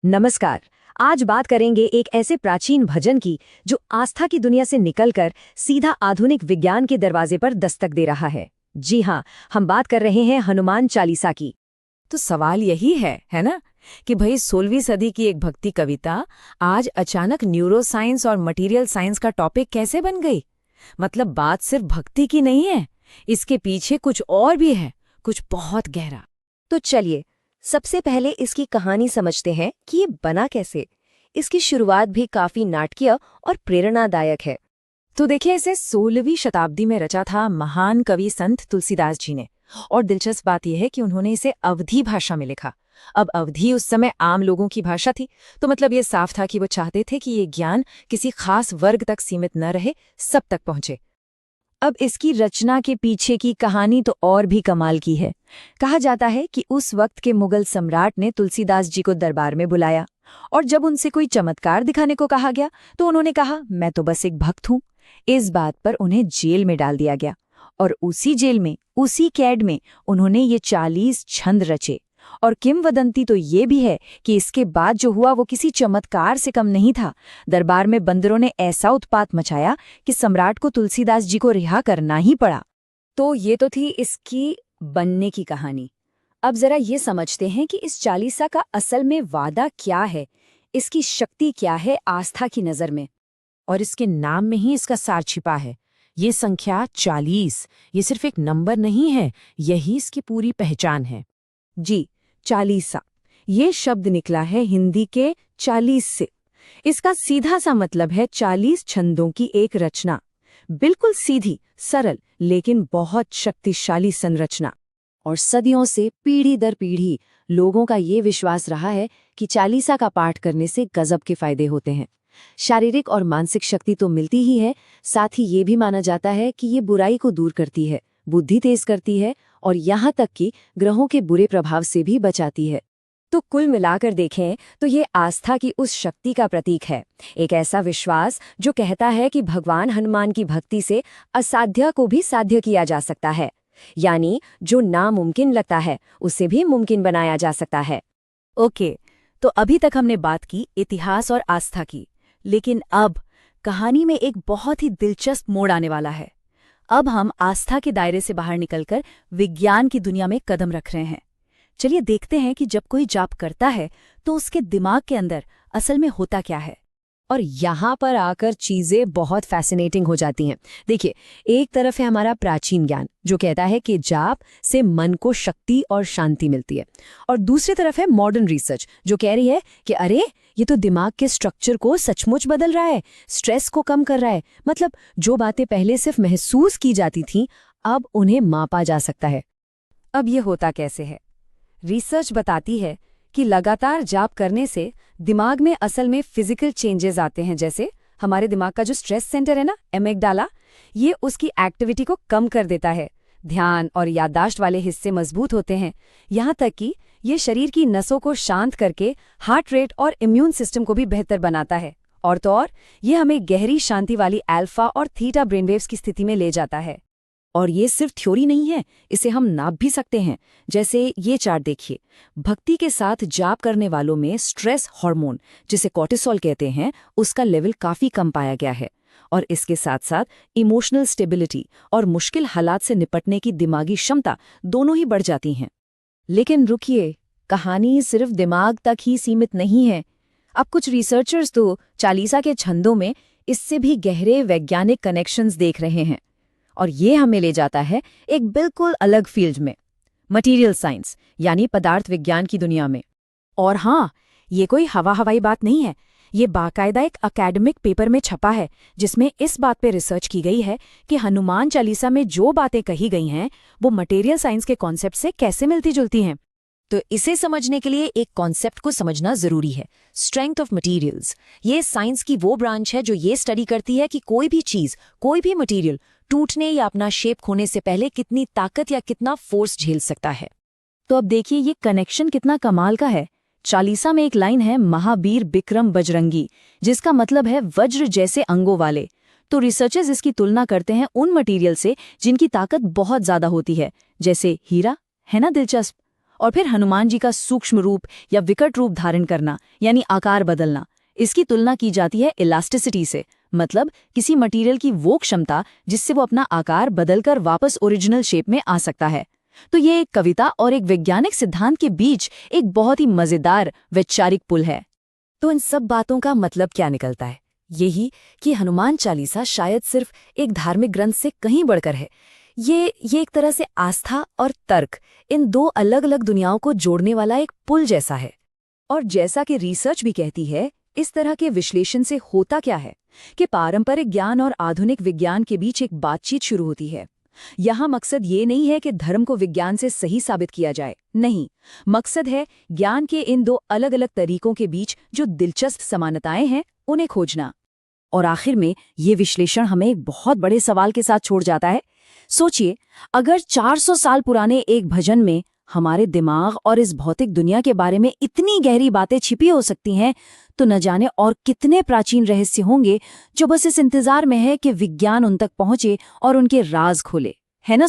नमस्कार। आज बात करेंगे एक ऐसे प्राचीन भजन की जो आस्था की दुनिया से निकलकर सीधा आधुनिक विज्ञान के दरवाजे पर दस्तक दे रहा है। जी हाँ, हम बात कर रहे हैं हनुमान चालीसा की। तो सवाल यही है ना, कि भाई 16वीं सदी की एक भक्ति कविता आज अचानक न्यूरो साइंस और मटेरियल साइंस का टॉपिक कैसे बन गई। मतलब बात सिर्फ भक्ति की नहीं है, इसके पीछे कुछ और भी है, कुछ बहुत गहरा। तो चलिए सबसे पहले इसकी कहानी समझते हैं कि ये बना कैसे। इसकी शुरुआत भी काफी नाटकीय और प्रेरणादायक है। तो देखिए, इसे 16वीं शताब्दी में रचा था महान कवि संत तुलसीदास जी ने। और दिलचस्प बात यह है कि उन्होंने इसे अवधी भाषा में लिखा। अब अवधी उस समय आम लोगों की भाषा थी, तो मतलब ये साफ था कि वो चाहते थे कि ये ज्ञान किसी खास वर्ग तक सीमित न रहे, सब तक पहुंचे। अब इसकी रचना के पीछे की कहानी तो और भी कमाल की है। कहा जाता है कि उस वक्त के मुगल सम्राट ने तुलसीदास जी को दरबार में बुलाया और जब उनसे कोई चमत्कार दिखाने को कहा गया तो उन्होंने कहा, मैं तो बस एक भक्त हूँ। इस बात पर उन्हें जेल में डाल दिया गया और उसी जेल में, उसी कैद में उन्होंने ये 40 छंद रचे। और किंवदंती तो ये भी है कि इसके बाद जो हुआ वो किसी चमत्कार से कम नहीं था। दरबार में बंदरों ने ऐसा उत्पात मचाया कि सम्राट को तुलसीदास जी को रिहा करना ही पड़ा। तो ये तो थी इसकी बनने की कहानी। अब जरा ये समझते हैं कि इस चालीसा का असल में वादा क्या है, इसकी शक्ति क्या है आस्था की नज़र में। और इसके नाम में ही इसका सार छिपा है। ये संख्या 40, ये सिर्फ एक नंबर नहीं है, यही इसकी पूरी पहचान है। जी, चालीसा, ये शब्द निकला है हिंदी के 40 से। इसका सीधा सा मतलब है 40 छंदों की एक रचना। बिल्कुल सीधी, सरल, लेकिन बहुत शक्तिशाली संरचना। और सदियों से पीढ़ी दर पीढ़ी लोगों का ये विश्वास रहा है कि चालीसा का पाठ करने से गजब के फायदे होते हैं। शारीरिक और मानसिक शक्ति तो मिलती ही है, साथ ही ये भी माना जाता है कि ये बुराई को दूर करती है, बुद्धि तेज करती है और यहाँ तक कि ग्रहों के बुरे प्रभाव से भी बचाती है। तो कुल मिलाकर देखें तो ये आस्था की उस शक्ति का प्रतीक है। एक ऐसा विश्वास जो कहता है कि भगवान हनुमान की भक्ति से असाध्य को भी साध्य किया जा सकता है, यानी जो नामुमकिन लगता है उसे भी मुमकिन बनाया जा सकता है। ओके, तो अभी तक हमने बात की इतिहास और आस्था की, लेकिन अब कहानी में एक बहुत ही दिलचस्प मोड़ आने वाला है। अब हम आस्था के दायरे से बाहर निकलकर विज्ञान की दुनिया में कदम रख रहे हैं। चलिए देखते हैं कि जब कोई जाप करता है तो उसके दिमाग के अंदर असल में होता क्या है। और यहाँ पर आकर चीजें बहुत फैसिनेटिंग हो जाती हैं। देखिए, एक तरफ है हमारा प्राचीन ज्ञान जो कहता है कि जाप से मन को शक्ति और शांति मिलती है, और दूसरी तरफ है मॉडर्न रिसर्च जो कह रही है कि अरे ये तो दिमाग के स्ट्रक्चर को सचमुच बदल रहा है, स्ट्रेस को कम कर रहा है। मतलब जो बातें पहले सिर्फ महसूस की जाती थीं अब उन्हें मापा जा सकता है। अब ये होता कैसे है? रिसर्च बताती है कि लगातार जाप करने से दिमाग में असल में फिजिकल चेंजेस आते हैं। जैसे हमारे दिमाग का जो स्ट्रेस सेंटर है ना, एमिगडाला, ये उसकी एक्टिविटी को कम कर देता है। ध्यान और याददाश्त वाले हिस्से मजबूत होते हैं। यहाँ तक कि ये शरीर की नसों को शांत करके हार्ट रेट और इम्यून सिस्टम को भी बेहतर बनाता है। और तो और ये हमें गहरी शांति वाली अल्फा और थीटा ब्रेनवेव्स की स्थिति में ले जाता है। और ये सिर्फ थ्योरी नहीं है, इसे हम नाप भी सकते हैं। जैसे ये चार्ट देखिए, भक्ति के साथ जाप करने वालों में स्ट्रेस हार्मोन, जिसे कॉर्टिसोल कहते हैं, उसका लेवल काफी कम पाया गया है। और इसके साथ साथ इमोशनल स्टेबिलिटी और मुश्किल हालात से निपटने की दिमागी क्षमता दोनों ही बढ़ जाती हैं। लेकिन रुकिए, कहानी सिर्फ दिमाग तक ही सीमित नहीं है। अब कुछ रिसर्चर्स तो चालीसा के छंदों में इससे भी गहरे वैज्ञानिक कनेक्शंस देख रहे हैं। और ये हमें ले जाता है एक बिल्कुल अलग फील्ड में, मटेरियल साइंस यानी पदार्थ विज्ञान की दुनिया में। और हाँ, ये कोई हवाई बात नहीं है, ये बाकायदा एक एकेडमिक पेपर में छपा है जिसमें इस बात पे रिसर्च की गई है कि हनुमान चालीसा में जो बातें कही गई हैं वो मटेरियल साइंस के कॉन्सेप्ट से कैसे मिलती जुलती हैं। तो इसे समझने के लिए एक कॉन्सेप्ट को समझना जरूरी है, स्ट्रेंथ ऑफ मटेरियल्स। ये साइंस की वो ब्रांच है जो ये स्टडी करती है कि कोई भी चीज, कोई भी मटेरियल टूटने या अपना शेप खोने से पहले कितनी ताकत या कितना फोर्स झेल सकता है। तो अब देखिए ये कनेक्शन कितना कमाल का है। चालीसा में एक लाइन है, महावीर बिक्रम बजरंगी, जिसका मतलब है वज्र जैसे अंगों वाले। तो रिसर्चर्स इसकी तुलना करते हैं उन मटेरियल से जिनकी ताकत बहुत ज्यादा होती है, जैसे हीरा, है ना दिलचस्प। और फिर हनुमान जी का सूक्ष्म रूप या विकट रूप धारण करना यानी आकार बदलना, इसकी तुलना की जाती है इलास्टिसिटी से, मतलब किसी मटेरियल की वो क्षमता जिससे वो अपना आकार बदलकर वापस ओरिजिनल शेप में आ सकता है। तो ये एक कविता और एक वैज्ञानिक सिद्धांत के बीच एक बहुत ही मजेदार वैचारिक पुल है। तो इन सब बातों का मतलब क्या निकलता है? यही कि हनुमान चालीसा शायद सिर्फ एक धार्मिक ग्रंथ से कहीं बढ़कर है। ये एक तरह से आस्था और तर्क, इन दो अलग अलग दुनियाओं को जोड़ने वाला एक पुल जैसा है। और जैसा कि रिसर्च भी कहती है, इस तरह के विश्लेषण से होता क्या है कि पारंपरिक ज्ञान और आधुनिक विज्ञान के बीच एक बातचीत शुरू होती है। यहाँ मकसद ये नहीं है कि धर्म को विज्ञान से सही साबित किया जाए, नहीं, मकसद है ज्ञान के इन दो अलग अलग तरीकों के बीच जो दिलचस्प समानताएं हैं उन्हें खोजना। और आखिर में ये विश्लेषण हमें एक बहुत बड़े सवाल के साथ छोड़ जाता है। सोचिए, अगर 400 साल पुराने एक भजन में हमारे दिमाग और इस भौतिक दुनिया के बारे में इतनी गहरी बातें छिपी हो सकती हैं, तो न जाने और कितने प्राचीन रहस्य होंगे जो बस इस इंतजार में है कि विज्ञान उन तक पहुंचे और उनके राज खोले, है ना?